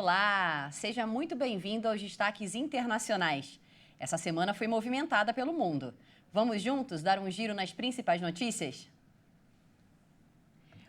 Olá, seja muito bem-vindo aos destaques internacionais. Essa semana foi movimentada pelo mundo. Vamos juntos dar um giro nas principais notícias?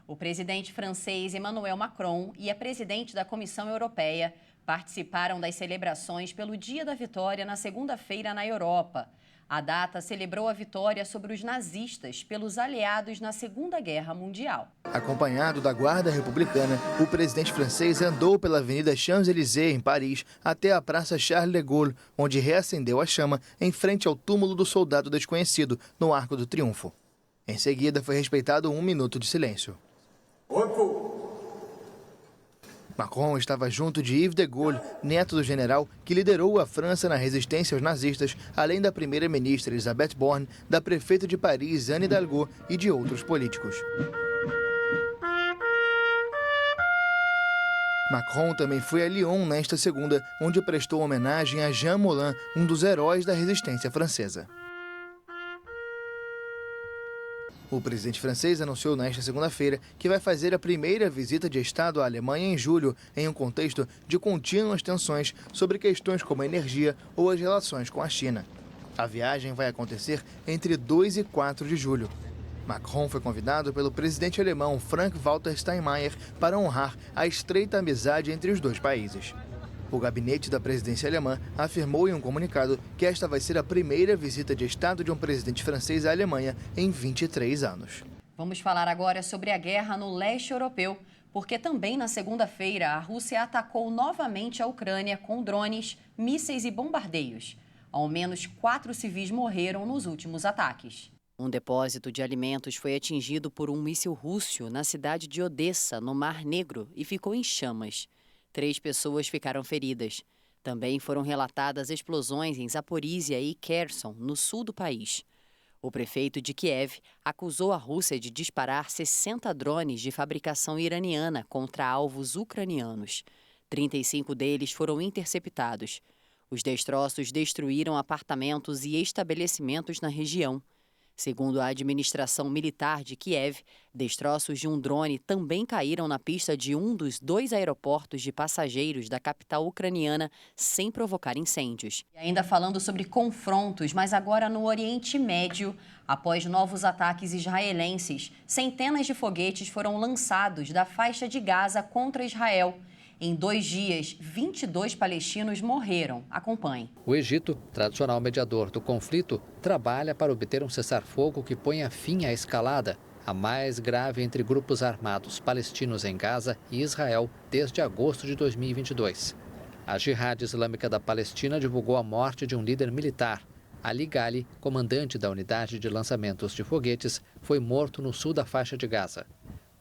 O presidente francês Emmanuel Macron e a presidente da Comissão Europeia participaram das celebrações pelo Dia da Vitória na segunda-feira na Europa. A data celebrou a vitória sobre os nazistas pelos aliados na Segunda Guerra Mundial. Acompanhado da Guarda Republicana, o presidente francês andou pela Avenida Champs-Élysées, em Paris, até a Praça Charles de Gaulle, onde reacendeu a chama em frente ao túmulo do soldado desconhecido, no Arco do Triunfo. Em seguida, foi respeitado 1 minuto de silêncio. Macron estava junto de Yves de Gaulle, neto do general que liderou a França na resistência aos nazistas, além da primeira-ministra Elisabeth Borne, da prefeita de Paris, Anne Hidalgo, e de outros políticos. Macron também foi a Lyon nesta segunda, onde prestou homenagem a Jean Moulin, um dos heróis da resistência francesa. O presidente francês anunciou nesta segunda-feira que vai fazer a primeira visita de Estado à Alemanha em julho, em um contexto de contínuas tensões sobre questões como a energia ou as relações com a China. A viagem vai acontecer entre 2 e 4 de julho. Macron foi convidado pelo presidente alemão Frank-Walter Steinmeier para honrar a estreita amizade entre os dois países. O gabinete da presidência alemã afirmou em um comunicado que esta vai ser a primeira visita de Estado de um presidente francês à Alemanha em 23 anos. Vamos falar agora sobre a guerra no leste europeu, porque também na segunda-feira a Rússia atacou novamente a Ucrânia com drones, mísseis e bombardeios. Ao menos 4 civis morreram nos últimos ataques. Um depósito de alimentos foi atingido por um míssil russo na cidade de Odessa, no Mar Negro, e ficou em chamas. 3 pessoas ficaram feridas. Também foram relatadas explosões em Zaporísia e Kherson, no sul do país. O prefeito de Kiev acusou a Rússia de disparar 60 drones de fabricação iraniana contra alvos ucranianos. 35 deles foram interceptados. Os destroços destruíram apartamentos e estabelecimentos na região. Segundo a administração militar de Kiev, destroços de um drone também caíram na pista de um dos 2 aeroportos de passageiros da capital ucraniana, sem provocar incêndios. E ainda falando sobre confrontos, mas agora no Oriente Médio, após novos ataques israelenses, centenas de foguetes foram lançados da faixa de Gaza contra Israel. Em 2 dias, 22 palestinos morreram. Acompanhe. O Egito, tradicional mediador do conflito, trabalha para obter um cessar-fogo que ponha fim à escalada, a mais grave entre grupos armados palestinos em Gaza e Israel desde agosto de 2022. A Jihad Islâmica da Palestina divulgou a morte de um líder militar. Ali Ghali, comandante da unidade de lançamentos de foguetes, foi morto no sul da faixa de Gaza.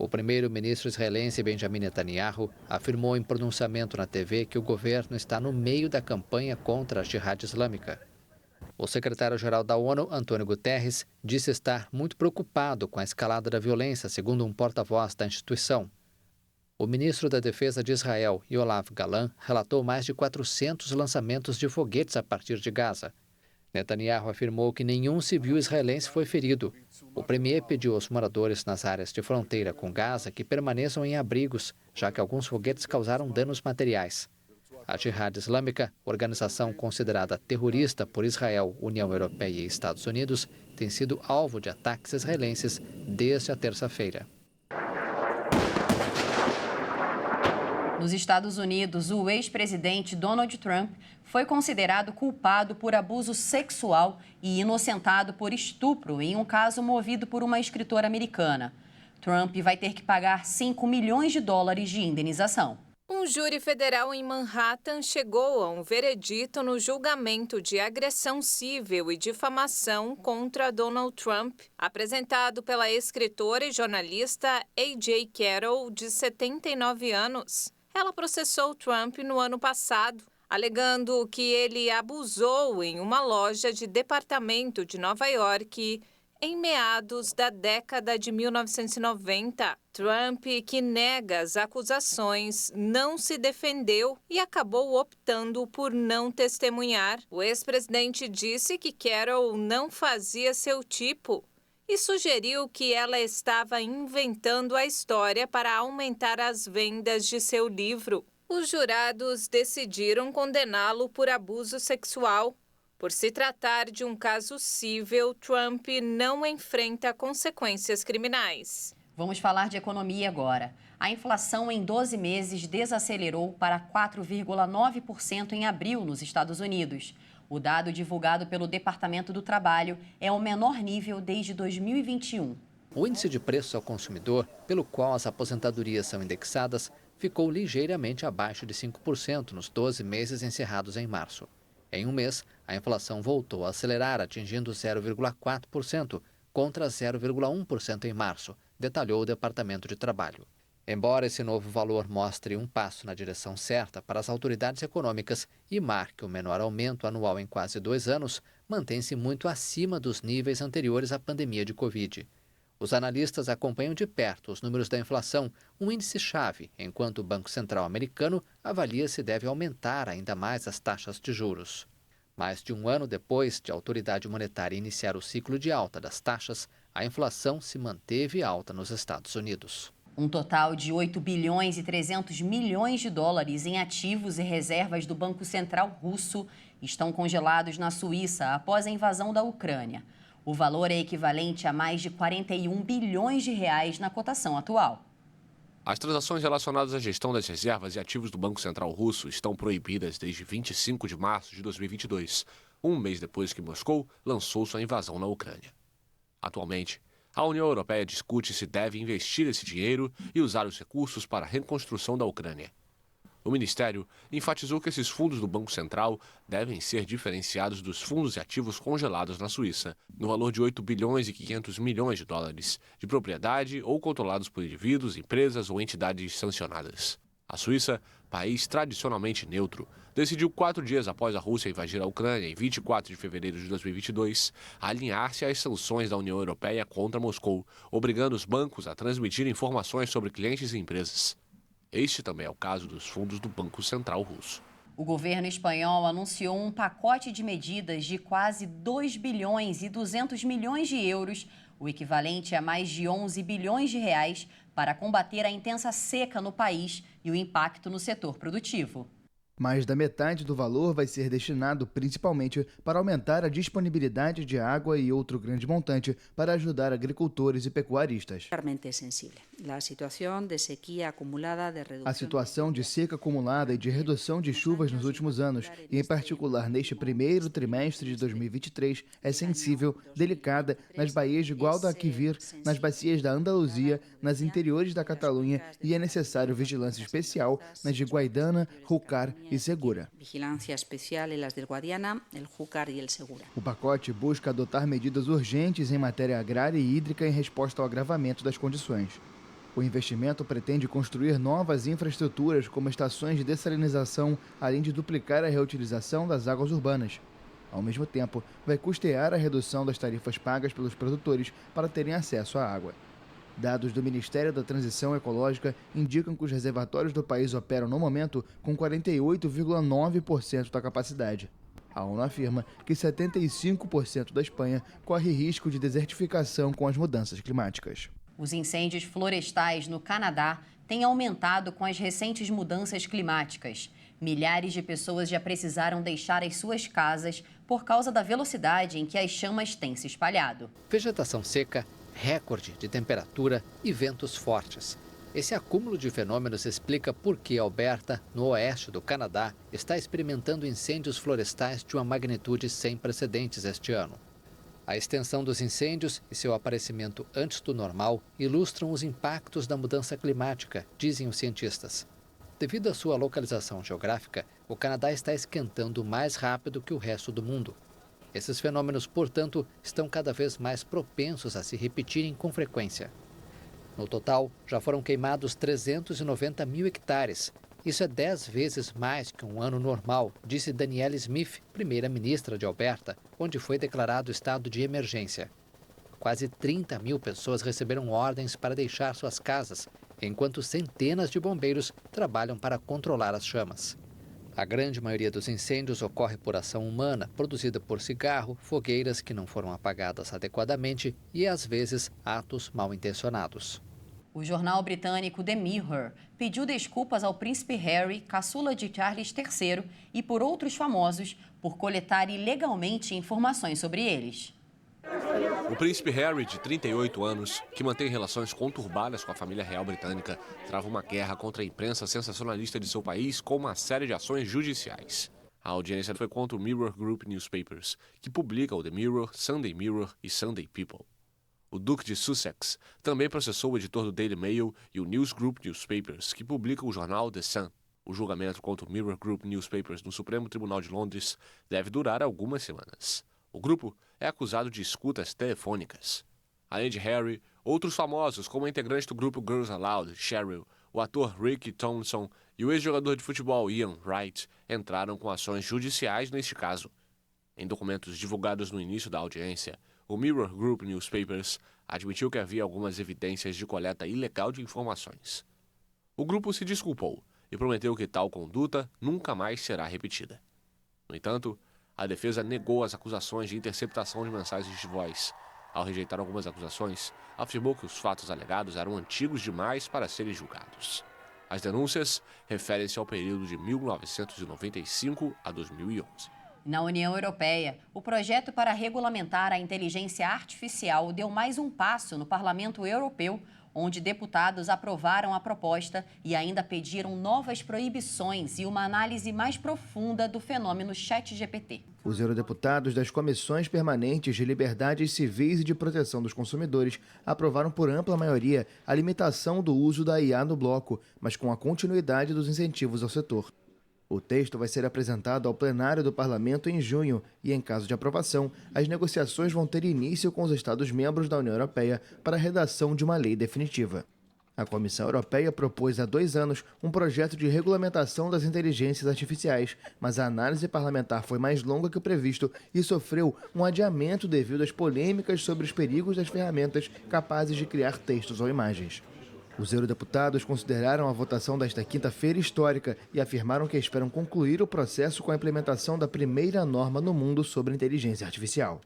O primeiro-ministro israelense Benjamin Netanyahu afirmou em pronunciamento na TV que o governo está no meio da campanha contra a Jihad Islâmica. O secretário-geral da ONU, Antônio Guterres, disse estar muito preocupado com a escalada da violência, segundo um porta-voz da instituição. O ministro da Defesa de Israel, Yoav Gallant, relatou mais de 400 lançamentos de foguetes a partir de Gaza. Netanyahu afirmou que nenhum civil israelense foi ferido. O premier pediu aos moradores nas áreas de fronteira com Gaza que permaneçam em abrigos, já que alguns foguetes causaram danos materiais. A Jihad Islâmica, organização considerada terrorista por Israel, União Europeia e Estados Unidos, tem sido alvo de ataques israelenses desde a terça-feira. Nos Estados Unidos, o ex-presidente Donald Trump foi considerado culpado por abuso sexual e inocentado por estupro em um caso movido por uma escritora americana. Trump vai ter que pagar 5 milhões de dólares de indenização. Um júri federal em Manhattan chegou a um veredito no julgamento de agressão civil e difamação contra Donald Trump, apresentado pela escritora e jornalista A.J. Carroll, de 79 anos. Ela processou Trump no ano passado, alegando que ele abusou em uma loja de departamento de Nova York em meados da década de 1990. Trump, que nega as acusações, não se defendeu e acabou optando por não testemunhar. O ex-presidente disse que Carroll não fazia seu tipo e sugeriu que ela estava inventando a história para aumentar as vendas de seu livro. os jurados decidiram condená-lo por abuso sexual. Por se tratar de um caso cível, Trump não enfrenta consequências criminais. Vamos falar de economia agora. A inflação em 12 meses desacelerou para 4,9% em abril nos Estados Unidos. O dado divulgado pelo Departamento do Trabalho é o menor nível desde 2021. O índice de preços ao consumidor, pelo qual as aposentadorias são indexadas, ficou ligeiramente abaixo de 5% nos 12 meses encerrados em março. Em um mês, a inflação voltou a acelerar, atingindo 0,4%, contra 0,1% em março, detalhou o Departamento de Trabalho. Embora esse novo valor mostre um passo na direção certa para as autoridades econômicas e marque o menor aumento anual em quase 2 anos, mantém-se muito acima dos níveis anteriores à pandemia de Covid. Os analistas acompanham de perto os números da inflação, um índice-chave, enquanto o Banco Central americano avalia se deve aumentar ainda mais as taxas de juros. Mais de um ano depois de a autoridade monetária iniciar o ciclo de alta das taxas, a inflação se manteve alta nos Estados Unidos. Um total de 8 bilhões e 300 milhões de dólares em ativos e reservas do Banco Central russo estão congelados na Suíça após a invasão da Ucrânia. O valor é equivalente a mais de 41 bilhões de reais na cotação atual. As transações relacionadas à gestão das reservas e ativos do Banco Central russo estão proibidas desde 25 de março de 2022, um mês depois que Moscou lançou sua invasão na Ucrânia. Atualmente, a União Europeia discute se deve investir esse dinheiro e usar os recursos para a reconstrução da Ucrânia. O Ministério enfatizou que esses fundos do Banco Central devem ser diferenciados dos fundos e ativos congelados na Suíça, no valor de 8 bilhões e 500 milhões de dólares, de propriedade ou controlados por indivíduos, empresas ou entidades sancionadas. A Suíça, país tradicionalmente neutro, decidiu 4 dias após a Rússia invadir a Ucrânia, em 24 de fevereiro de 2022, alinhar-se às sanções da União Europeia contra Moscou, obrigando os bancos a transmitir informações sobre clientes e empresas. Este também é o caso dos fundos do Banco Central russo. O governo espanhol anunciou um pacote de medidas de quase 2 bilhões e 200 milhões de euros, o equivalente a mais de 11 bilhões de reais, para combater a intensa seca no país e o impacto no setor produtivo. Mais da metade do valor vai ser destinado principalmente para aumentar a disponibilidade de água e outro grande montante para ajudar agricultores e pecuaristas. A situação de seca acumulada e de redução de chuvas nos últimos anos, e em particular neste primeiro trimestre de 2023, é sensível, delicada nas baías de Guadalquivir, nas bacias da Andaluzia, nas interiores da Catalunha, e é necessário vigilância especial nas de Guaidana, Júcar e Segura. O pacote busca adotar medidas urgentes em matéria agrária e hídrica em resposta ao agravamento das condições. O investimento pretende construir novas infraestruturas como estações de dessalinização, além de duplicar a reutilização das águas urbanas. Ao mesmo tempo, vai custear a redução das tarifas pagas pelos produtores para terem acesso à água. Dados do Ministério da Transição Ecológica indicam que os reservatórios do país operam no momento com 48,9% da capacidade. A ONU afirma que 75% da Espanha corre risco de desertificação com as mudanças climáticas. Os incêndios florestais no Canadá têm aumentado com as recentes mudanças climáticas. Milhares de pessoas já precisaram deixar as suas casas por causa da velocidade em que as chamas têm se espalhado. Vegetação seca, recorde de temperatura e ventos fortes. Esse acúmulo de fenômenos explica por que Alberta, no oeste do Canadá, está experimentando incêndios florestais de uma magnitude sem precedentes este ano. A extensão dos incêndios e seu aparecimento antes do normal ilustram os impactos da mudança climática, dizem os cientistas. Devido à sua localização geográfica, o Canadá está esquentando mais rápido que o resto do mundo. Esses fenômenos, portanto, estão cada vez mais propensos a se repetirem com frequência. No total, já foram queimados 390 mil hectares. Isso é 10 vezes mais que um ano normal, disse Danielle Smith, primeira-ministra de Alberta, onde foi declarado estado de emergência. Quase 30 mil pessoas receberam ordens para deixar suas casas, enquanto centenas de bombeiros trabalham para controlar as chamas. A grande maioria dos incêndios ocorre por ação humana, produzida por cigarro, fogueiras que não foram apagadas adequadamente e, às vezes, atos mal intencionados. O jornal britânico The Mirror pediu desculpas ao príncipe Harry, caçula de Charles III, e por outros famosos por coletar ilegalmente informações sobre eles. O príncipe Harry, de 38 anos, que mantém relações conturbadas com a família real britânica, trava uma guerra contra a imprensa sensacionalista de seu país com uma série de ações judiciais. A audiência foi contra o Mirror Group Newspapers, que publica o The Mirror, Sunday Mirror e Sunday People. O Duque de Sussex também processou o editor do Daily Mail e o News Group Newspapers, que publica o jornal The Sun. O julgamento contra o Mirror Group Newspapers no Supremo Tribunal de Londres deve durar algumas semanas. O grupo é acusado de escutas telefônicas. Além de Harry, outros famosos, como a integrante do grupo Girls Aloud, Cheryl, o ator Ricky Tomlinson e o ex-jogador de futebol Ian Wright, entraram com ações judiciais neste caso. Em documentos divulgados no início da audiência, o Mirror Group Newspapers admitiu que havia algumas evidências de coleta ilegal de informações. O grupo se desculpou e prometeu que tal conduta nunca mais será repetida. No entanto, a defesa negou as acusações de interceptação de mensagens de voz. Ao rejeitar algumas acusações, afirmou que os fatos alegados eram antigos demais para serem julgados. As denúncias referem-se ao período de 1995 a 2011. Na União Europeia, o projeto para regulamentar a inteligência artificial deu mais um passo no Parlamento Europeu, onde deputados aprovaram a proposta e ainda pediram novas proibições e uma análise mais profunda do fenômeno ChatGPT. Os eurodeputados das Comissões Permanentes de Liberdades Civis e de Proteção dos Consumidores aprovaram por ampla maioria a limitação do uso da IA no bloco, mas com a continuidade dos incentivos ao setor. O texto vai ser apresentado ao plenário do Parlamento em junho e, em caso de aprovação, as negociações vão ter início com os Estados-membros da União Europeia para a redação de uma lei definitiva. A Comissão Europeia propôs há 2 anos um projeto de regulamentação das inteligências artificiais, mas a análise parlamentar foi mais longa que o previsto e sofreu um adiamento devido às polêmicas sobre os perigos das ferramentas capazes de criar textos ou imagens. Os eurodeputados consideraram a votação desta quinta-feira histórica e afirmaram que esperam concluir o processo com a implementação da primeira norma no mundo sobre inteligência artificial.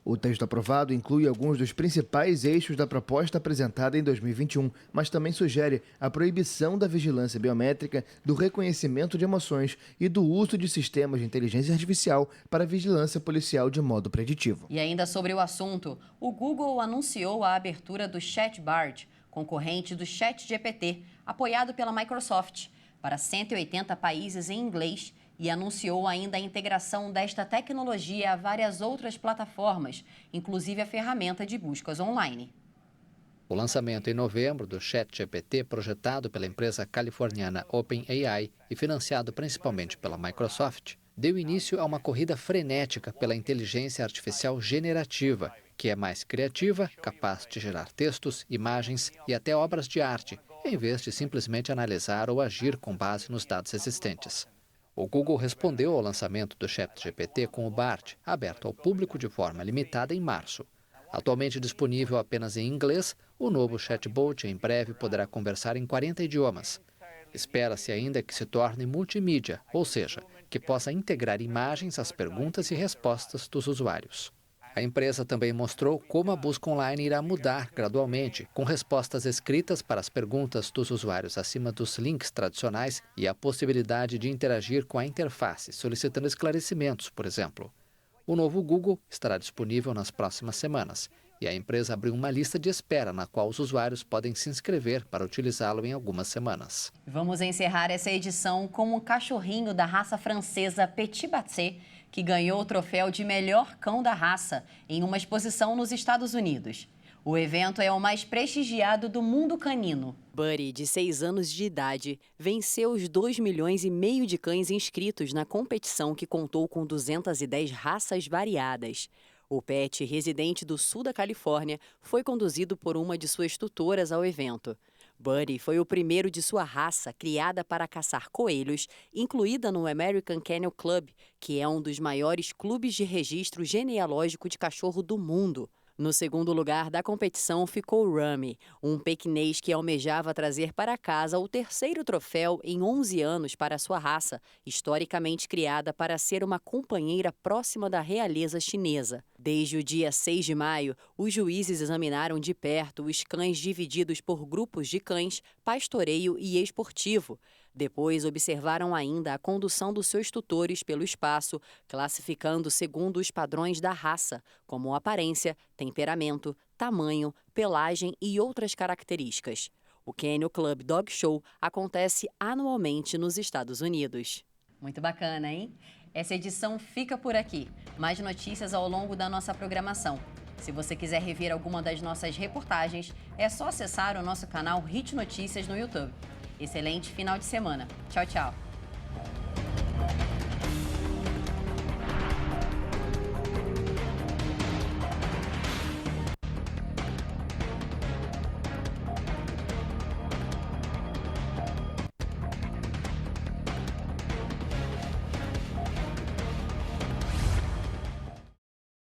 O texto aprovado inclui alguns dos principais eixos da proposta apresentada em 2021, mas também sugere a proibição da vigilância biométrica, do reconhecimento de emoções e do uso de sistemas de inteligência artificial para vigilância policial de modo preditivo. E ainda sobre o assunto, o Google anunciou a abertura do ChatBard, concorrente do ChatGPT, apoiado pela Microsoft, para 180 países em inglês e anunciou ainda a integração desta tecnologia a várias outras plataformas, inclusive a ferramenta de buscas online. O lançamento em novembro do ChatGPT, projetado pela empresa californiana OpenAI e financiado principalmente pela Microsoft, deu início a uma corrida frenética pela inteligência artificial generativa, que é mais criativa, capaz de gerar textos, imagens e até obras de arte, em vez de simplesmente analisar ou agir com base nos dados existentes. O Google respondeu ao lançamento do ChatGPT com o Bard, aberto ao público de forma limitada em março. Atualmente disponível apenas em inglês, o novo chatbot em breve poderá conversar em 40 idiomas. Espera-se ainda que se torne multimídia, ou seja, que possa integrar imagens às perguntas e respostas dos usuários. A empresa também mostrou como a busca online irá mudar gradualmente, com respostas escritas para as perguntas dos usuários acima dos links tradicionais e a possibilidade de interagir com a interface, solicitando esclarecimentos, por exemplo. O novo Google estará disponível nas próximas semanas e a empresa abriu uma lista de espera na qual os usuários podem se inscrever para utilizá-lo em algumas semanas. Vamos encerrar essa edição com um cachorrinho da raça francesa Petit Batté, que ganhou o troféu de melhor cão da raça em uma exposição nos Estados Unidos. O evento é o mais prestigiado do mundo canino. Buddy, de 6 anos de idade, venceu os 2,5 milhões de cães inscritos na competição que contou com 210 raças variadas. O pet, residente do sul da Califórnia, foi conduzido por uma de suas tutoras ao evento. Buddy foi o primeiro de sua raça criada para caçar coelhos, incluída no American Kennel Club, que é um dos maiores clubes de registro genealógico de cachorro do mundo. No segundo lugar da competição ficou Rummy, um pequinês que almejava trazer para casa o terceiro troféu em 11 anos para sua raça, historicamente criada para ser uma companheira próxima da realeza chinesa. Desde o dia 6 de maio, os juízes examinaram de perto os cães divididos por grupos de cães, pastoreio e esportivo. Depois, observaram ainda a condução dos seus tutores pelo espaço, classificando segundo os padrões da raça, como aparência, temperamento, tamanho, pelagem e outras características. O Kennel Club Dog Show acontece anualmente nos Estados Unidos. Muito bacana, hein? Essa edição fica por aqui. Mais notícias ao longo da nossa programação. Se você quiser rever alguma das nossas reportagens, é só acessar o nosso canal Hit Notícias no YouTube. Excelente final de semana. Tchau, tchau.